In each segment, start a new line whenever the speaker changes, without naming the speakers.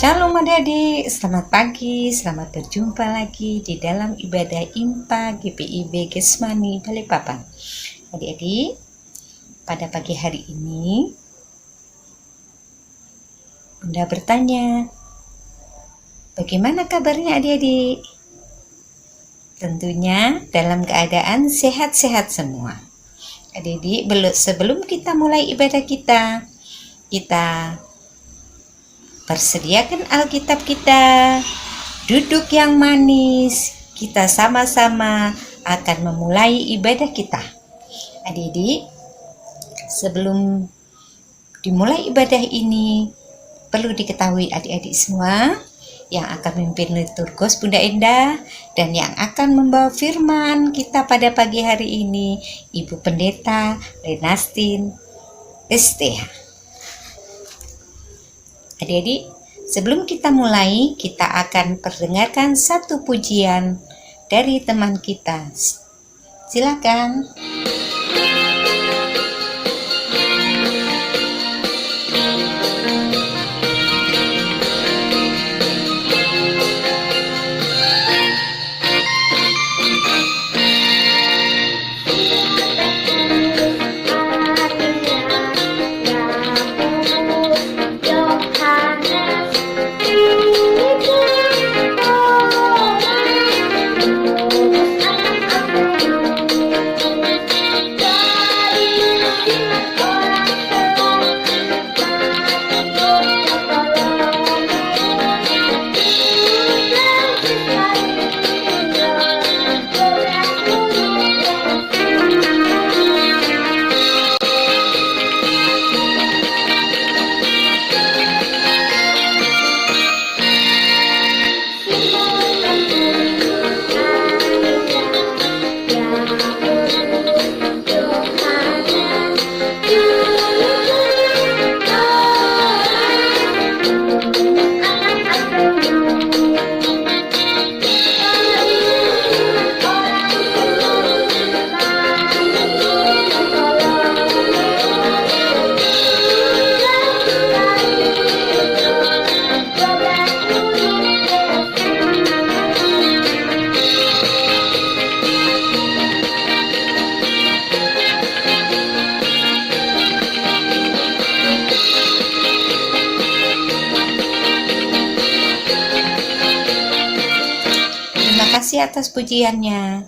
Shalom adik-adik, selamat pagi, selamat berjumpa lagi di dalam ibadah IMPA GPIB Gesmani Balikpapan. Adik-adik, pada pagi hari ini Bunda bertanya, bagaimana kabarnya adik-adik? Tentunya dalam keadaan sehat-sehat semua. Adik-adik, sebelum kita mulai ibadah kita persediakan Alkitab kita, duduk yang manis, kita sama-sama akan memulai ibadah kita. Adik-adik, sebelum dimulai ibadah ini, perlu diketahui adik-adik semua yang akan memimpin liturgus Bunda Endah dan yang akan membawa firman kita pada pagi hari ini, Ibu Pendeta Renastin STH. Adik-adik, sebelum kita mulai, kita akan perdengarkan satu pujian dari teman kita. Silakan. Terima kasih atas pujiannya.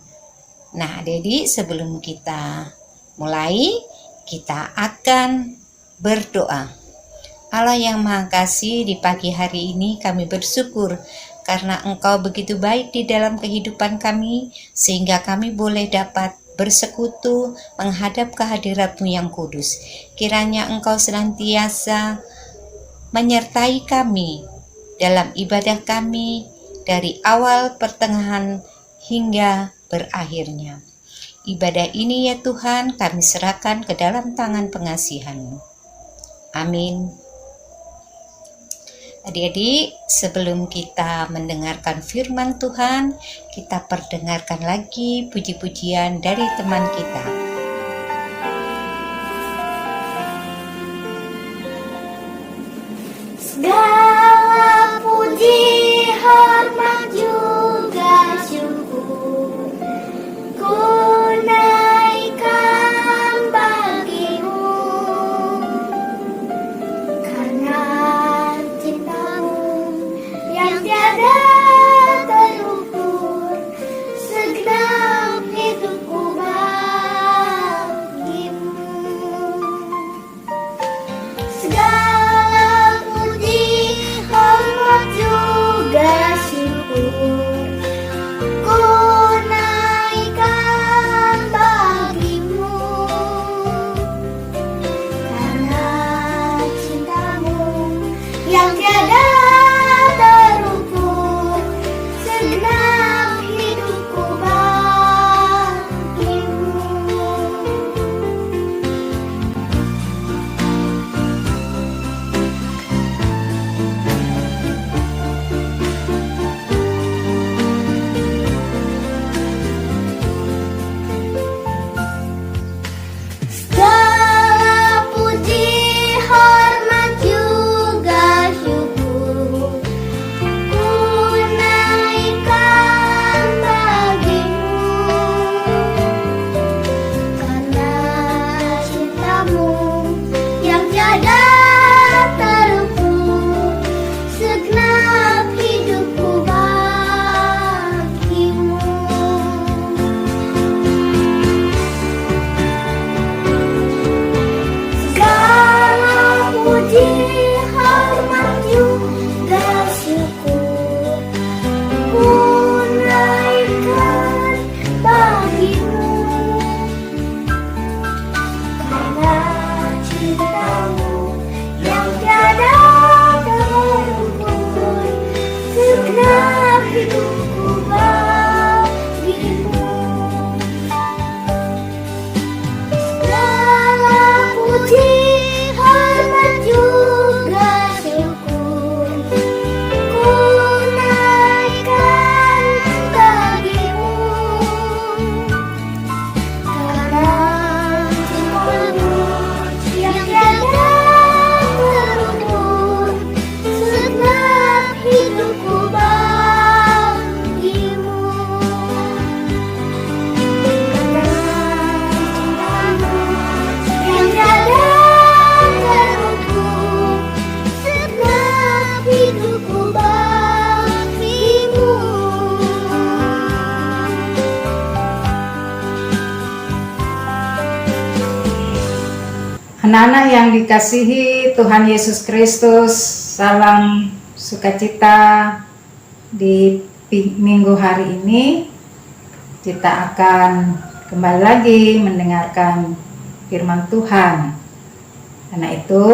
Nah, adik-adik, sebelum kita mulai, kita akan berdoa. Allah yang Maha Kasih, di pagi hari ini kami bersyukur karena Engkau begitu baik di dalam kehidupan kami, sehingga kami boleh dapat bersekutu menghadap kehadirat-Mu yang kudus. Kiranya Engkau senantiasa menyertai kami dalam ibadah kami, dari awal, pertengahan, hingga berakhirnya. Ibadah ini ya Tuhan kami serahkan ke dalam tangan pengasihan-Mu. Amin. Adik-adik, sebelum kita mendengarkan firman Tuhan, kita perdengarkan lagi puji-pujian dari teman kita.
Segala Anak-anak yang dikasihi Tuhan Yesus Kristus, salam sukacita. Di minggu hari ini kita akan kembali lagi mendengarkan firman Tuhan. Karena itu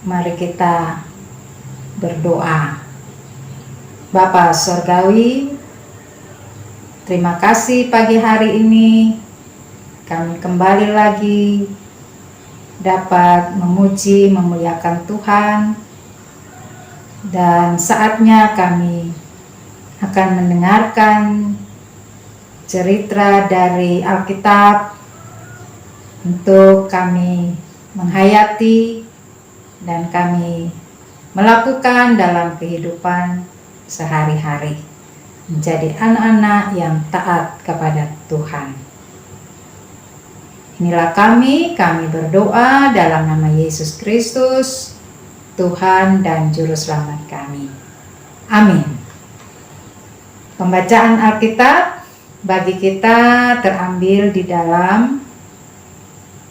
mari kita berdoa. Bapa Surgawi, terima kasih pagi hari ini kami kembali lagi dapat memuji, memuliakan Tuhan, dan saatnya kami akan mendengarkan cerita dari Alkitab untuk kami menghayati dan kami melakukan dalam kehidupan sehari-hari, menjadi anak-anak yang taat kepada Tuhan. Inilah kami berdoa dalam nama Yesus Kristus, Tuhan dan Juru Selamat kami. Amin. Pembacaan Alkitab bagi kita terambil di dalam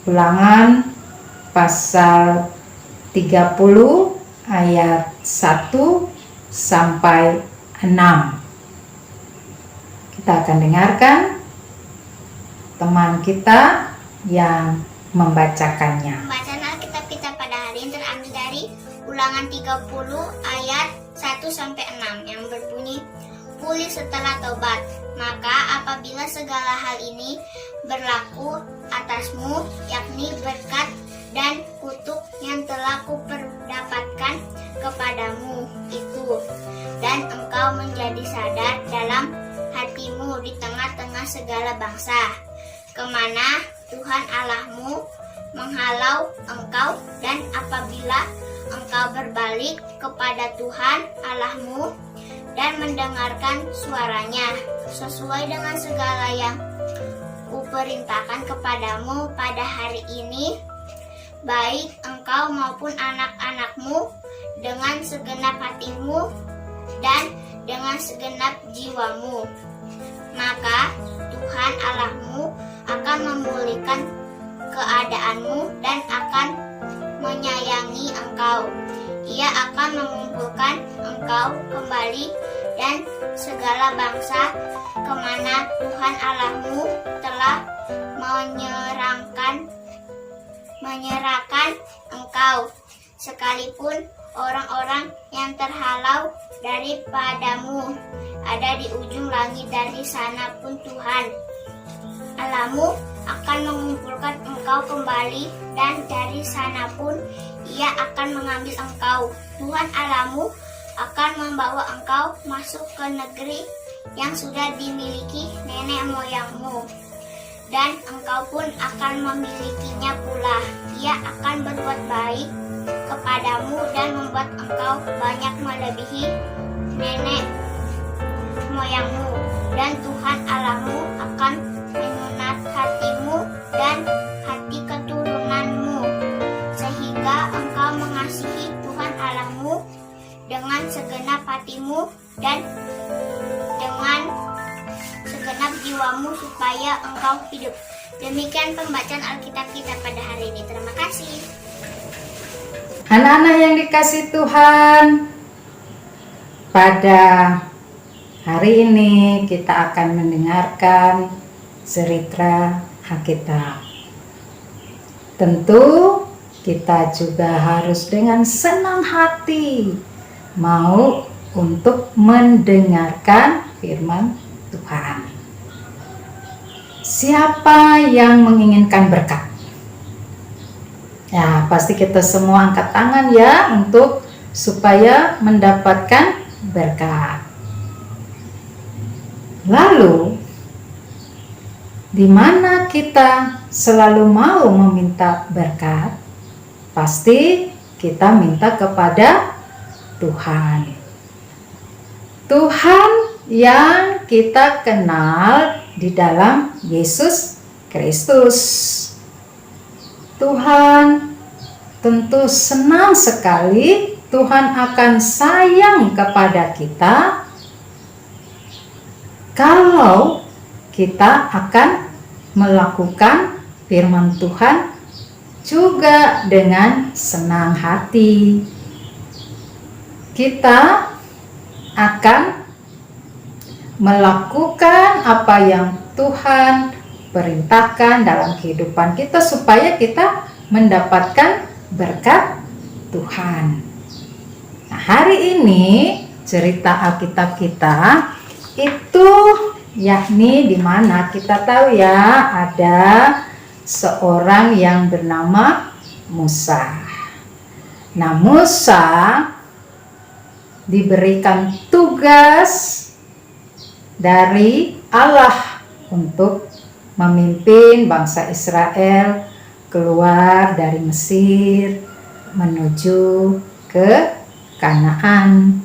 Ulangan pasal 30 ayat 1 sampai 6. Kita akan dengarkan teman kita yang membacakannya.
Pembacaan Alkitab kita pada hari ini terambil dari Ulangan 30 ayat 1 sampai 6 yang berbunyi, pulih setelah tobat. Maka apabila segala hal ini berlaku atasmu, yakni berkat dan kutuk yang telah kuperdapatkan kepadamu itu, dan engkau menjadi sadar dalam hatimu di tengah-tengah segala bangsa, kemana Tuhan Allahmu menghalau engkau, dan apabila engkau berbalik kepada Tuhan Allahmu dan mendengarkan suaranya sesuai dengan segala yang kuperintahkan kepadamu pada hari ini, baik engkau maupun anak-anakmu, dengan segenap hatimu dan dengan segenap jiwamu, maka Tuhan Allahmu akan memulihkan keadaanmu dan akan menyayangi engkau. Ia akan mengumpulkan engkau kembali dan segala bangsa kemana Tuhan Allahmu telah menyerahkan engkau, sekalipun orang-orang yang terhalau daripadamu ada di ujung langit, dari sana pun Tuhan Allahmu akan mengumpulkan engkau kembali, dan dari sana pun Ia akan mengambil engkau. Tuhan Allahmu akan membawa engkau masuk ke negeri yang sudah dimiliki nenek moyangmu, dan engkau pun akan memilikinya pula. Ia akan berbuat baik kepadamu dan membuat engkau banyak melebihi nenek moyangmu, dan Tuhan Allahmu akan menyunat hatimu dan hati keturunanmu, sehingga engkau mengasihi Tuhan Allahmu dengan segenap hatimu dan dengan segenap jiwamu, supaya engkau hidup. Demikian pembacaan Alkitab kita pada hari ini. Terima kasih.
Anak-anak yang dikasihi Tuhan, pada hari ini kita akan mendengarkan cerita Alkitab. Tentu kita juga harus dengan senang hati mau untuk mendengarkan firman Tuhan. Siapa yang menginginkan berkat? Ya, pasti kita semua angkat tangan ya untuk supaya mendapatkan berkat. Lalu, di mana kita selalu mau meminta berkat? Pasti kita minta kepada Tuhan. Tuhan yang kita kenal di dalam Yesus Kristus. Tuhan tentu senang sekali, Tuhan akan sayang kepada kita kalau kita akan melakukan firman Tuhan juga dengan senang hati. Kita akan melakukan apa yang Tuhan perintahkan dalam kehidupan kita supaya kita mendapatkan berkat Tuhan. Nah, hari ini cerita Alkitab kita itu yakni di mana kita tahu ya ada seorang yang bernama Musa. Nah, Musa diberikan tugas dari Allah untuk memimpin bangsa Israel keluar dari Mesir menuju ke Kanaan.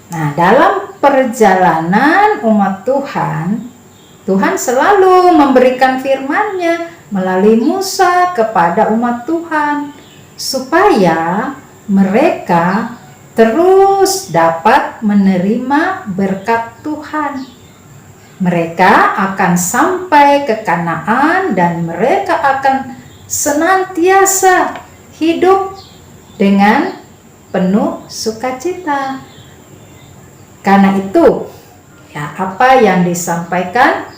Nah, dalam perjalanan umat Tuhan, Tuhan selalu memberikan firman-Nya melalui Musa kepada umat Tuhan supaya mereka terus dapat menerima berkat Tuhan. Mereka akan sampai ke Kanaan dan mereka akan senantiasa hidup dengan penuh sukacita. Karena itu, ya, apa yang disampaikan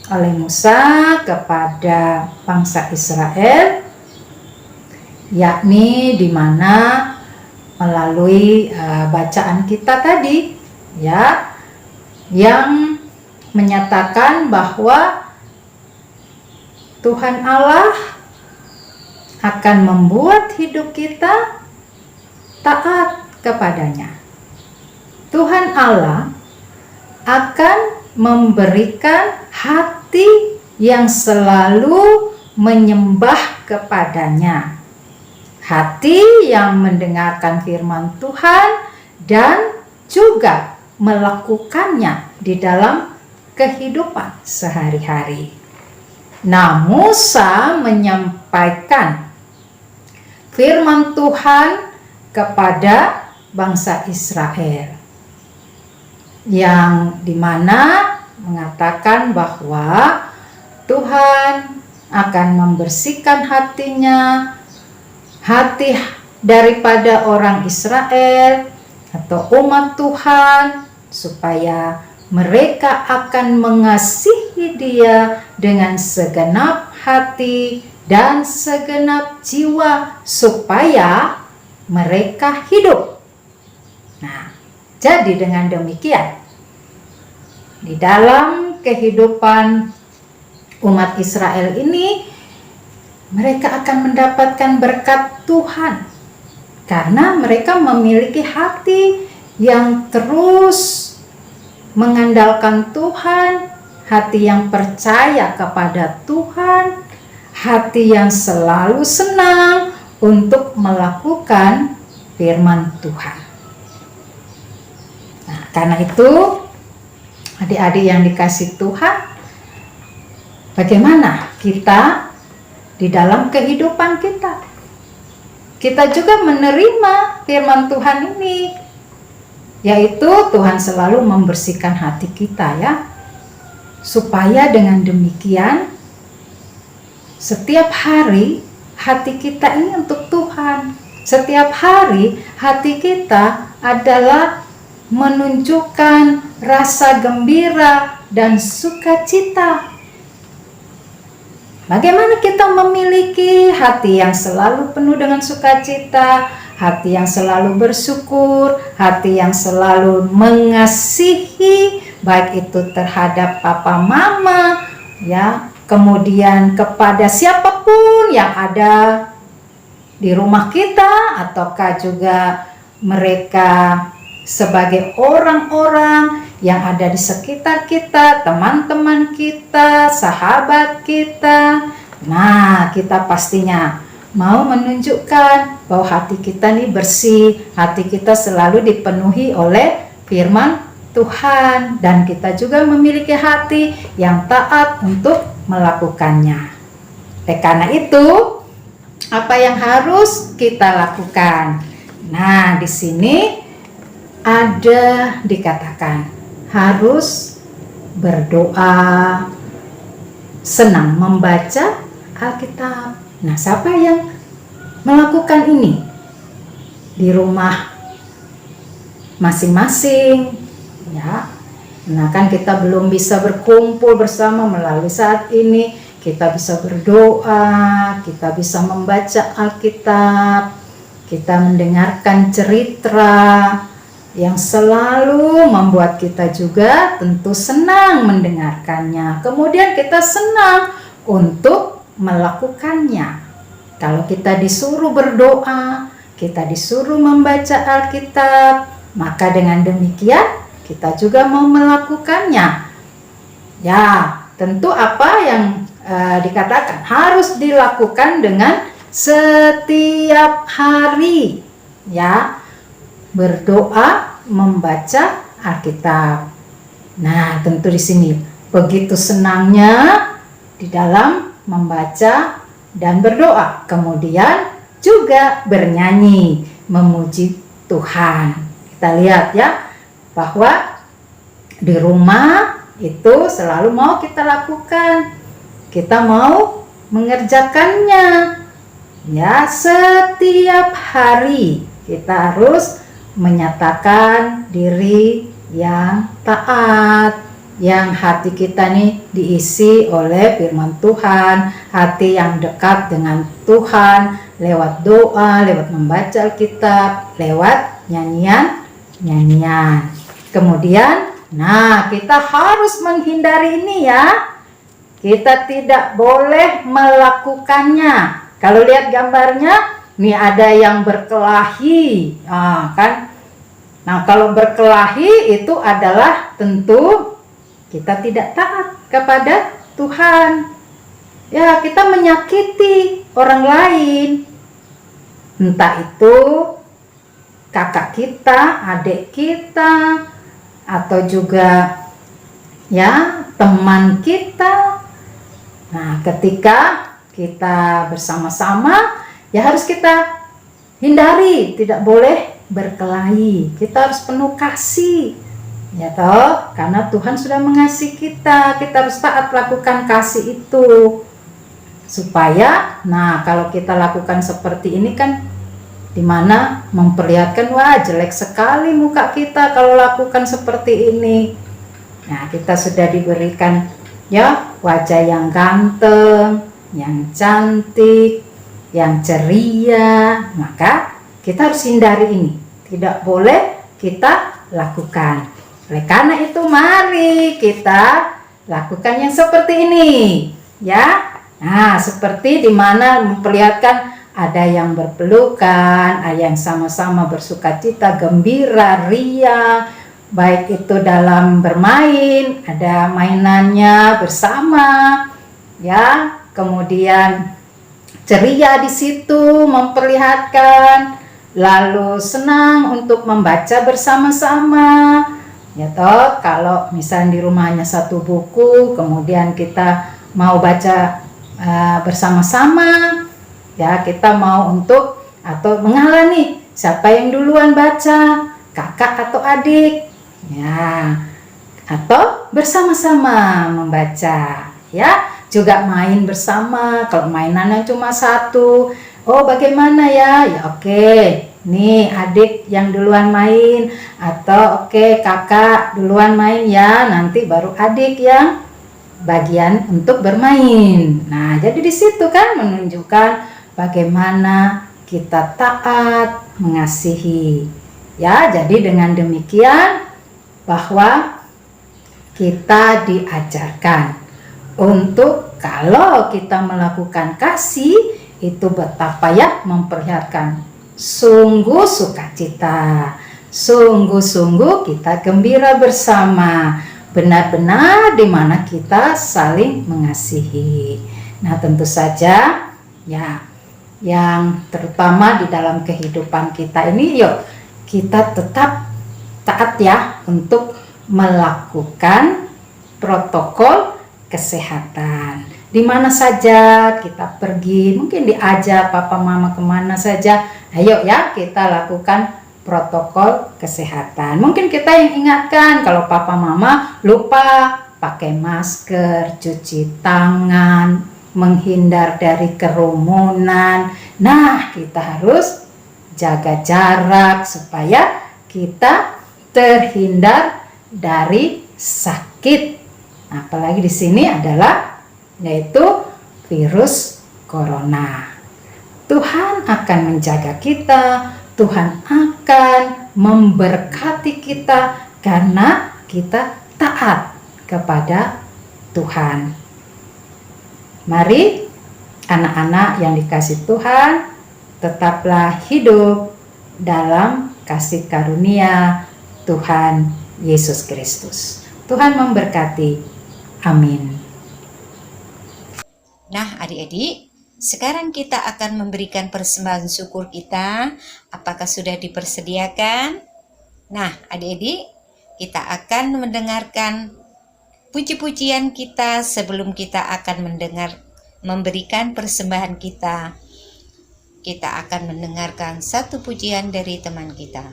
oleh Musa kepada bangsa Israel, yakni di mana melalui bacaan kita tadi, ya, yang menyatakan bahwa Tuhan Allah akan membuat hidup kita taat kepadanya. Tuhan Allah akan memberikan hati yang selalu menyembah kepadanya, hati yang mendengarkan firman Tuhan dan juga melakukannya di dalam kehidupan sehari-hari. Nah, Musa menyampaikan firman Tuhan kepada bangsa Israel yang dimana mengatakan bahwa Tuhan akan membersihkan hatinya, hati daripada orang Israel atau umat Tuhan, supaya mereka akan mengasihi Dia dengan segenap hati dan segenap jiwa supaya mereka hidup. Nah, jadi dengan demikian di dalam kehidupan umat Israel ini mereka akan mendapatkan berkat Tuhan karena mereka memiliki hati yang terus mengandalkan Tuhan, hati yang percaya kepada Tuhan, hati yang selalu senang untuk melakukan firman Tuhan. Nah, karena itu adik-adik yang dikasihi Tuhan, bagaimana kita di dalam kehidupan kita? Kita juga menerima firman Tuhan ini, yaitu Tuhan selalu membersihkan hati kita ya, supaya dengan demikian setiap hari hati kita ini untuk Tuhan. Setiap hari hati kita adalah menunjukkan rasa gembira dan sukacita. Bagaimana kita memiliki hati yang selalu penuh dengan sukacita, hati yang selalu bersyukur, hati yang selalu mengasihi, baik itu terhadap papa mama, ya, kemudian kepada siapapun yang ada di rumah kita, ataukah juga mereka sebagai orang-orang yang ada di sekitar kita, teman-teman kita, sahabat kita. Nah, kita pastinya mau menunjukkan bahwa hati kita ini bersih, hati kita selalu dipenuhi oleh firman Tuhan, dan kita juga memiliki hati yang taat untuk melakukannya. Karena itu, apa yang harus kita lakukan? Nah, di sini ada dikatakan harus berdoa, senang membaca Alkitab. Nah, siapa yang melakukan ini di rumah masing-masing? Ya, nah kan kita belum bisa berkumpul bersama melalui saat ini. Kita bisa berdoa, kita bisa membaca Alkitab, kita mendengarkan cerita yang selalu membuat kita juga tentu senang mendengarkannya. Kemudian kita senang untuk melakukannya. Kalau kita disuruh berdoa, kita disuruh membaca Alkitab, maka dengan demikian kita juga mau melakukannya. Ya, tentu apa yang dikatakan harus dilakukan dengan setiap hari, ya, berdoa, membaca Alkitab. Nah, tentu di sini begitu senangnya di dalam membaca dan berdoa, kemudian juga bernyanyi memuji Tuhan. Kita lihat ya, bahwa di rumah itu selalu mau kita lakukan. Kita mau mengerjakannya. Ya, setiap hari kita harus menyatakan diri yang taat, yang hati kita nih diisi oleh firman Tuhan, hati yang dekat dengan Tuhan lewat doa, lewat membaca Alkitab, lewat nyanyian. Kemudian, nah, kita harus menghindari ini ya. Kita tidak boleh melakukannya. Kalau lihat gambarnya, nih ada yang berkelahi, kan? Nah, kalau berkelahi itu adalah tentu kita tidak taat kepada Tuhan. Ya, kita menyakiti orang lain. Entah itu kakak kita, adik kita, atau juga ya teman kita. Nah, ketika kita bersama-sama, ya harus kita hindari, tidak boleh berkelahi. Kita harus penuh kasih, ya toh, karena Tuhan sudah mengasihi kita. Kita harus taat lakukan kasih itu, supaya, nah, kalau kita lakukan seperti ini kan, dimana memperlihatkan, wah, jelek sekali muka kita kalau lakukan seperti ini. Nah, kita sudah diberikan ya wajah yang ganteng, yang cantik, yang ceria, maka kita harus hindari ini. Tidak boleh kita lakukan. Oleh karena itu, mari kita lakukan yang seperti ini, ya. Nah, seperti dimana memperlihatkan ada yang berpelukan, ada yang sama-sama bersukacita, gembira, riang, baik itu dalam bermain, ada mainannya bersama, ya. Kemudian ceria di situ memperlihatkan, lalu senang untuk membaca bersama-sama. Ya toh, kalau misalnya di rumahnya satu buku, kemudian kita mau baca bersama-sama, ya, kita mau untuk atau mengalah nih, siapa yang duluan baca, kakak atau adik, ya, atau bersama-sama membaca, ya. Juga main bersama, kalau mainannya cuma satu, oh bagaimana ya, ya oke, nih adik yang duluan main, atau oke, kakak duluan main ya, nanti baru adik yang bagian untuk bermain. Nah, jadi di situ kan menunjukkan bagaimana kita taat mengasihi. Ya, jadi dengan demikian bahwa kita diajarkan untuk kalau kita melakukan kasih itu betapa ya memperlihatkan sungguh sukacita, sungguh-sungguh kita gembira bersama, benar-benar di mana kita saling mengasihi. Nah, tentu saja ya, yang terutama di dalam kehidupan kita ini, yuk kita tetap taat ya untuk melakukan protokol kesehatan. Di mana saja kita pergi, mungkin diajak papa mama kemana saja, ayo ya kita lakukan protokol kesehatan. Mungkin kita yang ingatkan, kalau papa mama lupa pakai masker, cuci tangan, menghindar dari kerumunan. Nah, kita harus jaga jarak supaya kita terhindar dari sakit. Apalagi di sini adalah yaitu virus corona. Tuhan akan menjaga kita, Tuhan akan memberkati kita karena kita taat kepada Tuhan. Mari anak-anak yang dikasihi Tuhan, tetaplah hidup dalam kasih karunia Tuhan Yesus Kristus. Tuhan memberkati. Amin.
Nah, adik-adik, sekarang kita akan memberikan persembahan syukur kita. Apakah sudah dipersediakan? Nah, adik-adik, kita akan mendengarkan puji-pujian kita sebelum kita akan memberikan persembahan kita. Kita akan mendengarkan satu pujian dari teman kita.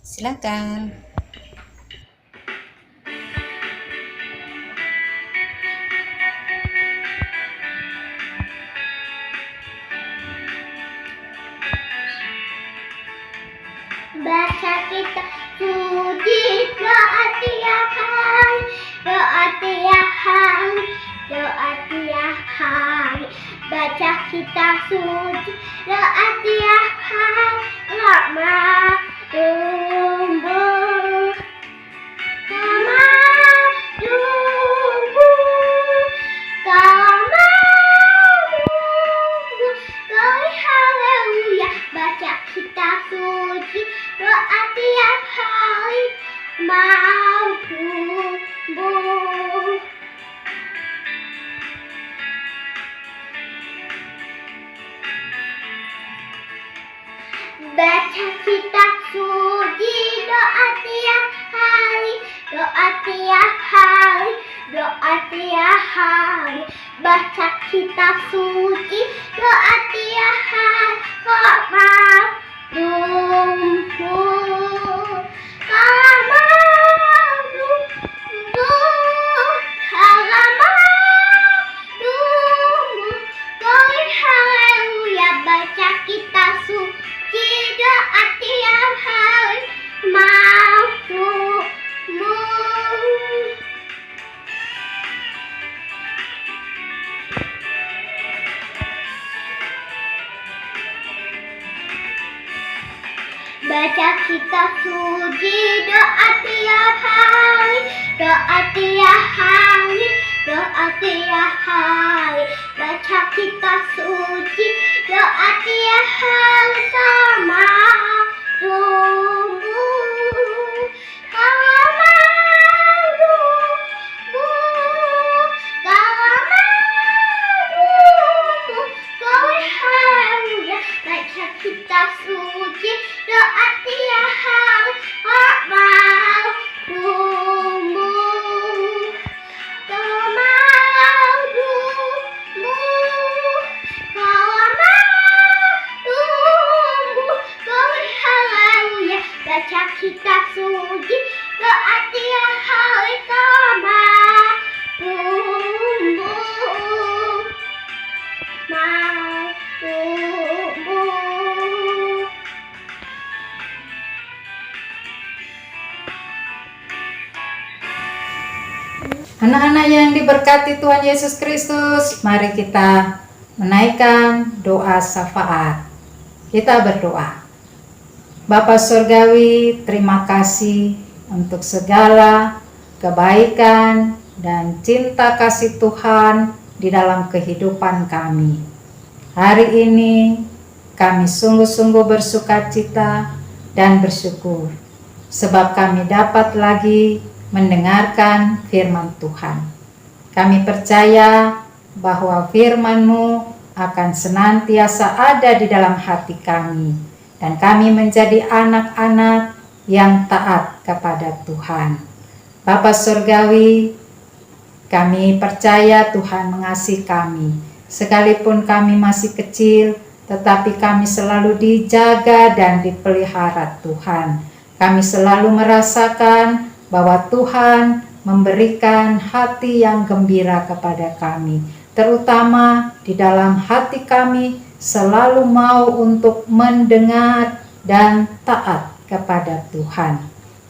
Silakan.
Baca kita suci, doa tiap hari, doa tiap hari, doa tiap hari. Baca kita suci, doa tiap hari, nggak mau tumbuh, nggak mau tumbuh, kau mau tumbuh, kau haleluya. Baca kita suci, doa tiap hari, mau tumbuh. Baca kitab suci, doa tiap hari, doa tiap hari, doa tiap hari. Baca kitab suci, doa tiap hari, kok mau tumbuh, kau mau tumbuh, kau mau tumbuh, kau haleluya. Baca kitab suci, doa tiap hari, mau tumbuh. Baca kitab suci, doa tiap hari, doa tiap hari, doa tiap hari. Baca kitab suci, doa tiap hari, kau mau tumbuh, kau mau tumbuh, kau mau tumbuh, kau haleluya. Baca kitab suci, doa tiap hari, kau mau tumbuh, kau mau tumbuh, kau mau tumbuh, kau haleluya. Baca kitab suci, doa tiap hari, kau mau tumbuh, mau tumbuh.
Anak-anak yang diberkati Tuhan Yesus Kristus, mari kita menaikkan doa syafaat. Kita berdoa. Bapa Surgawi, terima kasih untuk segala kebaikan dan cinta kasih Tuhan di dalam kehidupan kami. Hari ini kami sungguh-sungguh bersukacita dan bersyukur sebab kami dapat lagi mendengarkan firman Tuhan. Kami percaya bahwa firman-Mu akan senantiasa ada di dalam hati kami, dan kami menjadi anak-anak yang taat kepada Tuhan. Bapa Surgawi, kami percaya Tuhan mengasihi kami. Sekalipun kami masih kecil, tetapi kami selalu dijaga dan dipelihara Tuhan. Kami selalu merasakan bahwa Tuhan memberikan hati yang gembira kepada kami. terutama di dalam hati kami selalu mau untuk mendengar dan taat kepada Tuhan.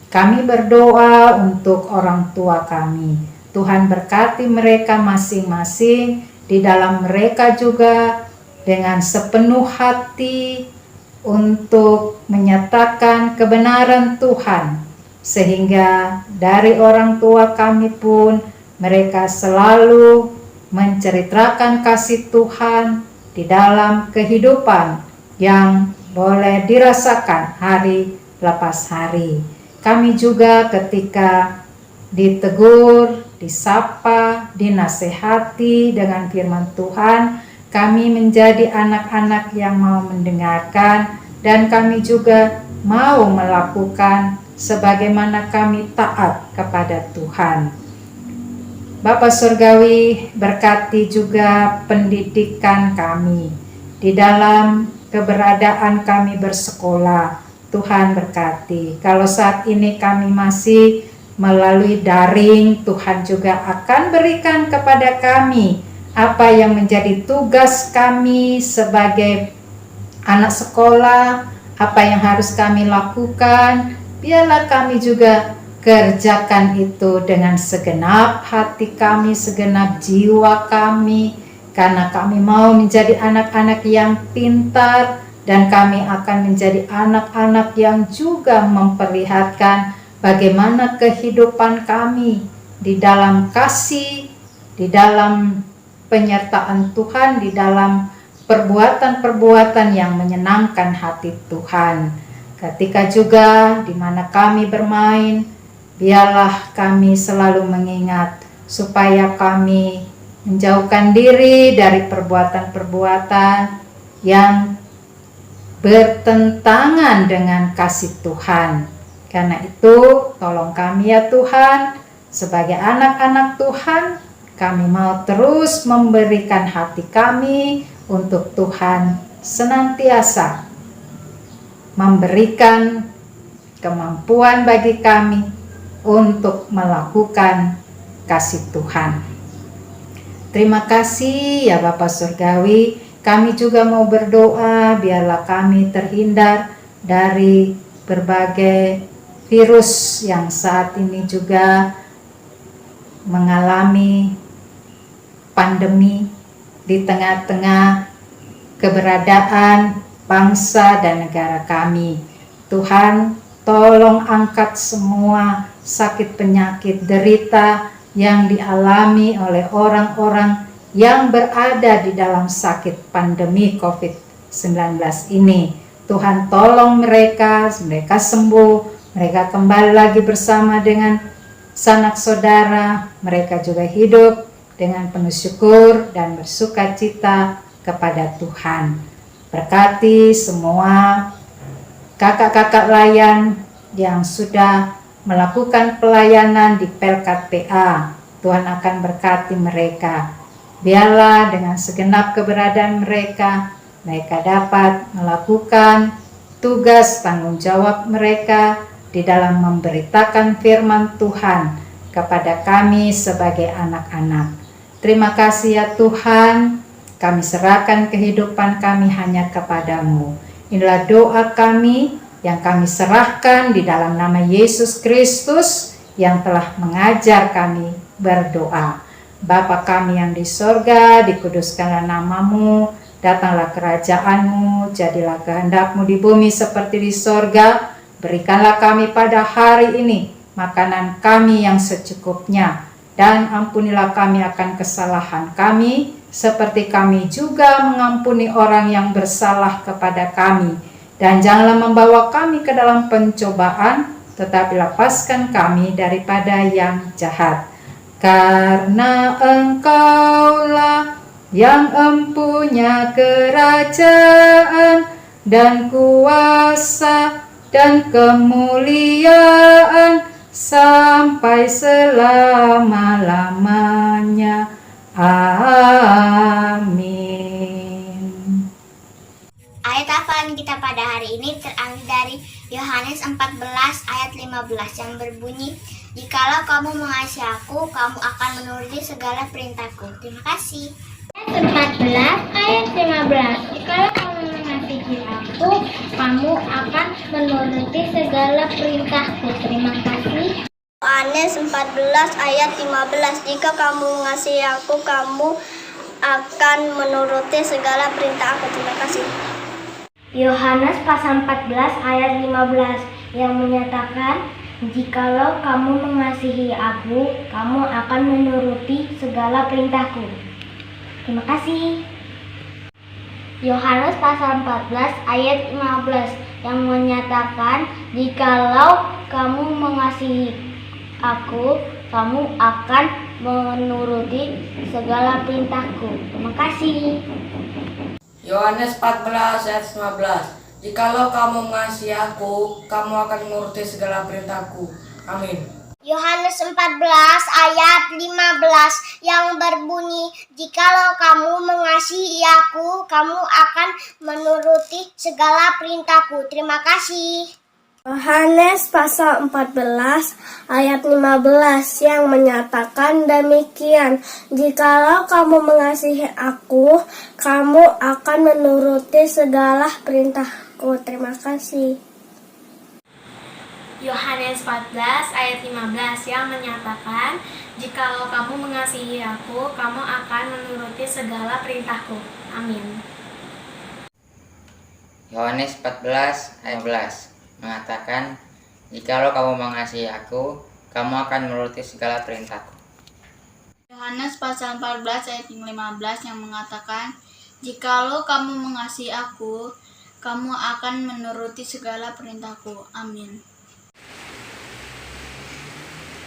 Kami berdoa untuk orang tua kami. Tuhan berkati mereka masing-masing, di dalam mereka juga dengan sepenuh hati untuk menyatakan kebenaran Tuhan, sehingga dari orang tua kami pun mereka selalu menceritakan kasih Tuhan di dalam kehidupan yang boleh dirasakan hari lepas hari. Kami juga ketika ditegur, disapa, dinasehati dengan firman Tuhan, kami menjadi anak-anak yang mau mendengarkan, dan kami juga mau melakukan sebagaimana kami taat kepada Tuhan. Bapa Surgawi, berkati juga pendidikan kami di dalam keberadaan kami bersekolah. Tuhan berkati. Kalau saat ini kami masih melalui daring, Tuhan juga akan berikan kepada kami apa yang menjadi tugas kami sebagai anak sekolah, apa yang harus kami lakukan. Biarlah kami juga kerjakan itu dengan segenap hati kami, segenap jiwa kami, karena kami mau menjadi anak-anak yang pintar, dan kami akan menjadi anak-anak yang juga memperlihatkan bagaimana kehidupan kami di dalam kasih, di dalam penyertaan Tuhan, di dalam perbuatan-perbuatan yang menyenangkan hati Tuhan. Ketika juga di mana kami bermain, biarlah kami selalu mengingat supaya kami menjauhkan diri dari perbuatan-perbuatan yang bertentangan dengan kasih Tuhan. Karena itu, tolong kami ya Tuhan, sebagai anak-anak Tuhan, kami mau terus memberikan hati kami untuk Tuhan, senantiasa memberikan kemampuan bagi kami untuk melakukan kasih Tuhan. Terima kasih ya Bapa Surgawi. Kami juga mau berdoa biarlah kami terhindar dari berbagai virus yang saat ini juga mengalami pandemi di tengah-tengah keberadaan bangsa dan negara kami. Tuhan, tolong angkat semua sakit penyakit derita yang dialami oleh orang-orang yang berada di dalam sakit pandemi COVID-19 ini. Tuhan, tolong mereka sembuh, mereka kembali lagi bersama dengan sanak saudara, mereka juga hidup dengan penuh syukur dan bersuka cita kepada Tuhan. Berkati semua kakak-kakak layan yang sudah melakukan pelayanan di Pelkat PA. Tuhan akan berkati mereka. Biarlah dengan segenap keberadaan mereka, mereka dapat melakukan tugas tanggung jawab mereka di dalam memberitakan firman Tuhan kepada kami sebagai anak-anak. Terima kasih ya Tuhan, kami serahkan kehidupan kami hanya kepadamu. Inilah doa kami yang kami serahkan di dalam nama Yesus Kristus yang telah mengajar kami berdoa. Bapa kami yang di sorga, dikuduskanlah namamu, datanglah kerajaanmu, jadilah kehendakmu di bumi seperti di sorga. Berikanlah kami pada hari ini makanan kami yang secukupnya, dan ampunilah kami akan kesalahan kami, seperti kami juga mengampuni orang yang bersalah kepada kami. Dan janganlah membawa kami ke dalam pencobaan, tetapi lepaskan kami daripada yang jahat. Karena Engkaulah yang empunya kerajaan dan kuasa dan kemuliaan sampai selama-lamanya. Amin.
Ayat hafalan kita pada hari ini terambil dari Yohanes 14 ayat 15 yang berbunyi, "Jikalau kamu mengasihi aku, kamu akan menuruti segala perintahku." Terima kasih. ayat 15. Jikalau kamu mengasihi aku, kamu akan menuruti segala perintahku. Terima kasih. Yohanes 14 ayat 15. Jika kamu mengasihi aku, kamu akan menuruti segala perintah aku. Terima kasih. Yohanes pasal 14 ayat 15 yang menyatakan, jikalau kamu mengasihi aku, kamu akan menuruti segala perintahku. Terima kasih. Yohanes pasal 14 ayat 15 yang menyatakan, jikalau kamu mengasihi aku, kamu akan menuruti segala perintahku. Terima kasih.
Yohanes 14 ayat 15. Jikalau kamu mengasihi aku, kamu akan menuruti segala perintahku. Amin.
Yohanes 14 ayat 15 yang berbunyi, jikalau kamu mengasihi aku, kamu akan menuruti segala perintahku. Terima kasih. Yohanes pasal 14 ayat 15 yang menyatakan demikian, jikalau kamu mengasihi aku, kamu akan menuruti segala perintahku. Terima kasih.
Yohanes 14 ayat 15 yang menyatakan, jikalau kamu mengasihi aku, kamu akan menuruti segala perintahku. Amin.
Yohanes 14 ayat 11 mengatakan, jikalau kamu mengasihi aku, kamu akan menuruti segala perintahku.
Yohanes pasal 14 ayat 15 yang mengatakan, jikalau kamu mengasihi aku, kamu akan menuruti segala perintahku. Amin.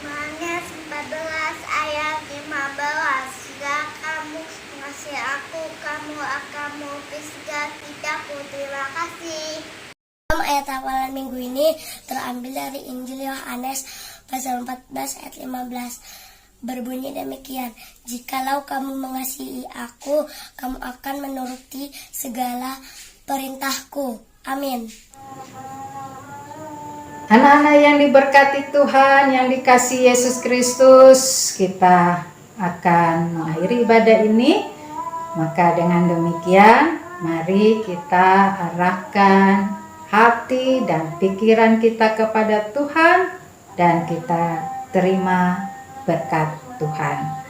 Yohanes 14 ayat 15, jika kamu mengasihi aku, kamu akan menuruti segala perintahku. Terima kasih. Ayat hafalan minggu ini terambil dari Injil Yohanes pasal 14 ayat 15. Berbunyi demikian, jikalau kamu mengasihi aku, kamu akan menuruti segala perintahku. Amin.
Anak-anak yang diberkati Tuhan, yang dikasihi Yesus Kristus, kita akan mengakhiri ibadah ini. Maka dengan demikian, mari kita arahkan hati dan pikiran kita kepada Tuhan, dan kita terima berkat Tuhan.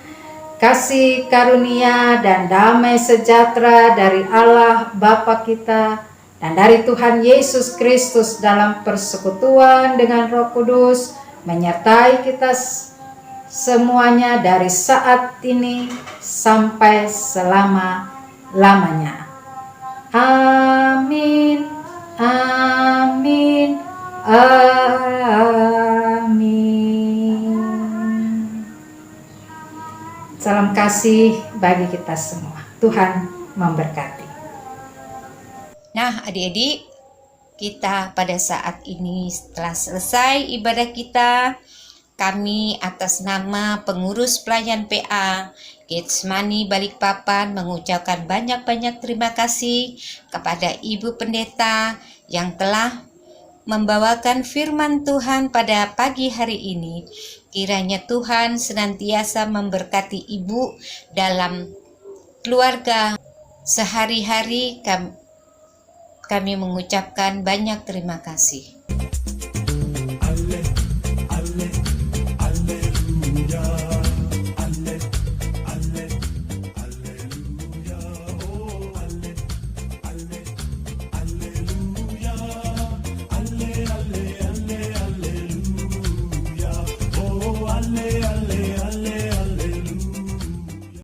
Kasih karunia dan damai sejahtera dari Allah Bapa kita dan dari Tuhan Yesus Kristus dalam persekutuan dengan Roh Kudus menyertai kita semuanya dari saat ini sampai selama-lamanya. Amin. Amin. Amin. Salam kasih bagi kita semua. Tuhan memberkati.
Nah, adik-adik, kita pada saat ini setelah selesai ibadah kita, kami atas nama pengurus pelayan PA Getsemani Balikpapan mengucapkan banyak-banyak terima kasih kepada Ibu Pendeta yang telah membawakan firman Tuhan pada pagi hari ini. Kiranya Tuhan senantiasa memberkati Ibu dalam keluarga sehari-hari. Kami mengucapkan banyak terima kasih.